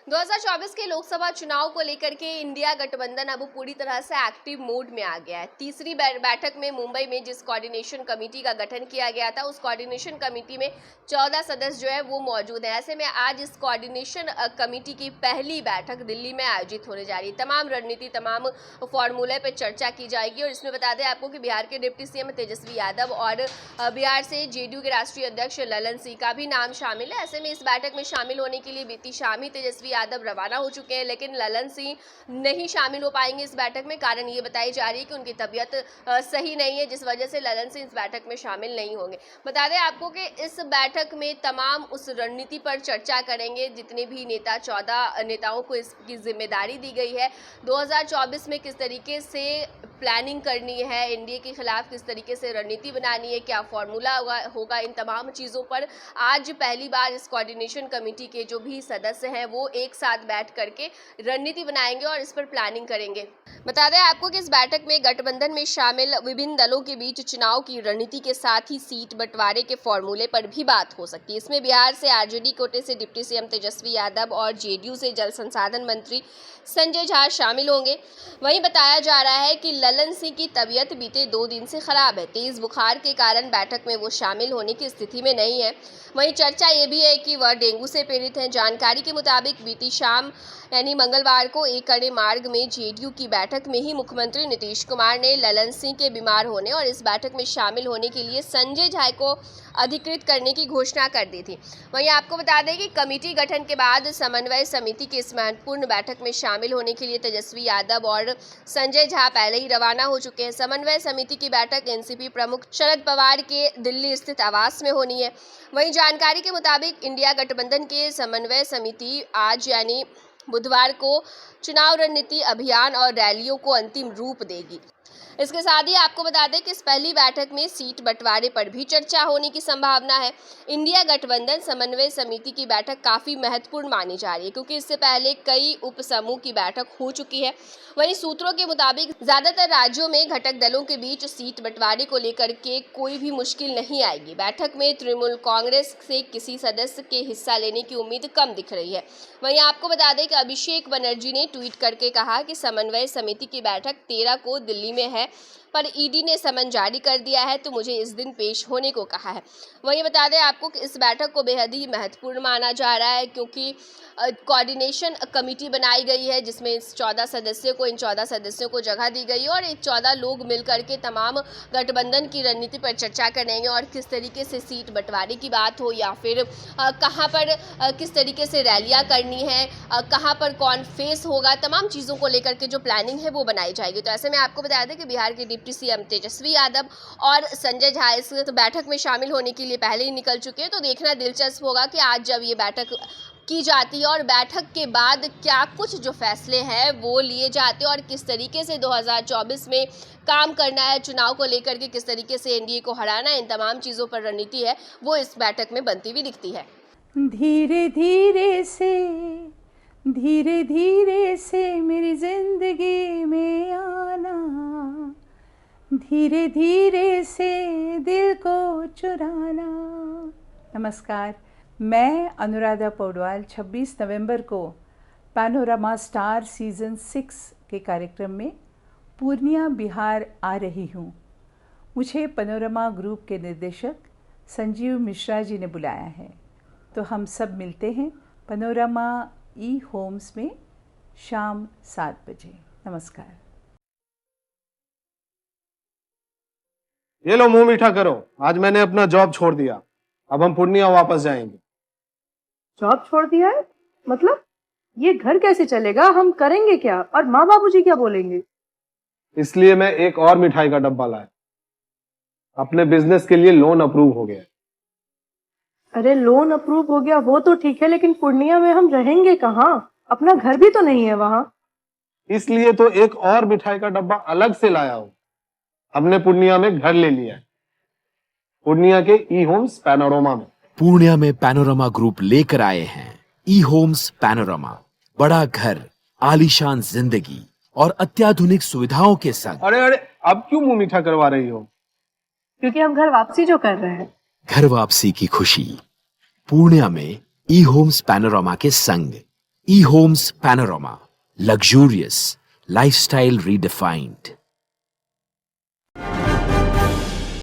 2024 के लोकसभा चुनाव को लेकर के इंडिया गठबंधन अब पूरी तरह से एक्टिव मोड में आ गया है। तीसरी बैठक में मुंबई में जिस कोऑर्डिनेशन कमेटी का गठन किया गया था, उस कोऑर्डिनेशन कमेटी में 14 सदस्य जो है वो मौजूद हैं। ऐसे में आज इस कोऑर्डिनेशन कमेटी की पहली बैठक दिल्ली में आयोजित होने जा रही है। तमाम रणनीति, तमाम फॉर्मूले पर चर्चा की जाएगी और इसमें बता दें आपको कि बिहार के डिप्टी सीएम तेजस्वी यादव और बिहार से जेडीयू के राष्ट्रीय अध्यक्ष ललन सिंह का भी नाम शामिल है। ऐसे में इस बैठक में शामिल होने के लिए बीती शाम ही तेजस्वी यादव रवाना हो चुके हैं, लेकिन ललन सिंह नहीं शामिल हो पाएंगे इस बैठक में। कारण ये बताई जा रही है कि उनकी तबीयत सही नहीं है, जिस वजह से ललन सिंह इस बैठक में शामिल नहीं होंगे। बता दें आपको कि इस बैठक में तमाम उस रणनीति पर चर्चा करेंगे जितने भी नेता, 14 नेताओं को इसकी जिम्मेदारी दी गई है। 2024 में किस तरीके से प्लानिंग करनी है, एनडीए के खिलाफ किस तरीके से रणनीति बनानी है, क्या फॉर्मूला होगा, इन तमाम चीज़ों पर आज पहली बार इस कोऑर्डिनेशन कमेटी के जो भी सदस्य हैं वो एक साथ बैठ करके रणनीति बनाएंगे और इस पर प्लानिंग करेंगे। बता दें आपको कि इस बैठक में गठबंधन में शामिल विभिन्न दलों के बीच चुनाव की रणनीति के साथ ही सीट बंटवारे के फॉर्मूले पर भी बात हो सकती है। इसमें बिहार से आरजेडी कोटे से डिप्टी सीएम तेजस्वी यादव और जेडीयू से जल संसाधन मंत्री संजय झा शामिल होंगे। वहीं बताया जा रहा है कि ललन सिंह की तबीयत बीते 2 दिन से खराब है। तेज बुखार के कारण बैठक में वो शामिल होने की स्थिति में नहीं है। वहीं चर्चा ये भी है कि वह डेंगू से पीड़ित हैं। जानकारी के मुताबिक बीती शाम यानी मंगलवार को एकड़े मार्ग में जेडीयू की बैठक में ही मुख्यमंत्री नीतीश कुमार ने ललन सिंह के बीमार होने और इस बैठक में शामिल होने के लिए संजय झा को अधिकृत करने की घोषणा कर दी थी। वहीं आपको बता दें कि कमेटी गठन के बाद समन्वय समिति की इस महत्वपूर्ण बैठक में शामिल होने के लिए तेजस्वी यादव और संजय झा पहले ही रवाना हो चुके हैं। समन्वय समिति की बैठक एनसीपी प्रमुख शरद पवार के दिल्ली स्थित आवास में होनी है। वहीं जानकारी के मुताबिक इंडिया गठबंधन के समन्वय समिति आज यानी बुधवार को चुनाव रणनीति, अभियान और रैलियों को अंतिम रूप देगी। इसके साथ ही आपको बता दें कि इस पहली बैठक में सीट बंटवारे पर भी चर्चा होने की संभावना है। इंडिया गठबंधन समन्वय समिति की बैठक काफी महत्वपूर्ण मानी जा रही है, क्योंकि इससे पहले कई उप समूह की बैठक हो चुकी है। वहीं सूत्रों के मुताबिक ज्यादातर राज्यों में घटक दलों के बीच सीट बंटवारे को लेकर के कोई भी मुश्किल नहीं आएगी। बैठक में तृणमूल कांग्रेस से किसी सदस्य के हिस्सा लेने की उम्मीद कम दिख रही है। वहीं आपको बता दें कि अभिषेक बनर्जी ने ट्वीट करके कहा कि समन्वय समिति की बैठक 13 को दिल्ली में है, पर ईडी ने समन जारी कर दिया है, तो मुझे इस दिन पेश होने को कहा है। वहीं बता दें आपको कि इस बैठक को बेहद ही महत्वपूर्ण माना जा रहा है, क्योंकि कोऑर्डिनेशन कमेटी बनाई गई है जिसमें इन 14 सदस्यों को जगह दी गई है और ये 14 लोग मिलकर के तमाम गठबंधन की रणनीति पर चर्चा करेंगे और किस तरीके से सीट बंटवारे की बात हो या फिर कहां पर किस तरीके से रैलियां करनी है, कहां पर कौन फेस होगा, तमाम चीज़ों को लेकर के जो प्लानिंग है वो बनाई जाएगी। तो ऐसे में आपको बता दें कि बिहार के डिप्टी सीएम तेजस्वी यादव और संजय झा इस बैठक में शामिल होने के लिए पहले ही निकल चुके हैं। तो देखना दिलचस्प होगा कि आज जब ये बैठक की जाती है और बैठक के बाद क्या कुछ जो फैसले हैं वो लिए जाते हैं और किस तरीके से 2024 में काम करना है, चुनाव को लेकर के किस तरीके से एनडीए को हराना है, इन तमाम चीज़ों पर रणनीति है वो इस बैठक में बनती हुई दिखती है। धीरे धीरे से मेरी जिंदगी में आना, धीरे धीरे से दिल को चुराना। नमस्कार, मैं अनुराधा पौडवाल 26 नवंबर को पैनोरमा स्टार सीज़न 6 के कार्यक्रम में पूर्णिया बिहार आ रही हूँ। मुझे पैनोरमा ग्रुप के निर्देशक संजीव मिश्रा जी ने बुलाया है, तो हम सब मिलते हैं पैनोरमा ई होम्स में शाम 7 बजे। नमस्कार। ये लो मुंह मीठा करो, आज मैंने अपना जॉब छोड़ दिया, अब हम पूर्णिया वापस जाएंगे। जॉब छोड़ दिया है? मतलब ये घर कैसे चलेगा, हम करेंगे क्या और माँ बाबूजी क्या बोलेंगे? इसलिए मैं एक और मिठाई का डब्बा लाया, अपने बिजनेस के लिए लोन अप्रूव हो गया। अरे लोन अप्रूव हो गया वो तो ठीक है, लेकिन पूर्णिया में हम रहेंगे कहाँ? अपना घर भी तो नहीं है वहाँ। इसलिए तो एक और मिठाई का डब्बा अलग से लाया हूँ। हमने पूर्णिया में घर ले लिया है, पूर्णिया के ई होम्स पैनोरमा में। पूर्णिया में पैनोरमा ग्रुप लेकर आए हैं ई होम्स पैनोरमा। बड़ा घर, आलीशान जिंदगी और अत्याधुनिक सुविधाओं के संग। अरे अब क्यों मुंह मीठा करवा रही हो? क्योंकि हम घर वापसी जो कर रहे हैं। घर वापसी की खुशी पूर्णिया में ई होम्स पैनोरमा के संग। E-Homes Panorama. Luxurious. Lifestyle redefined.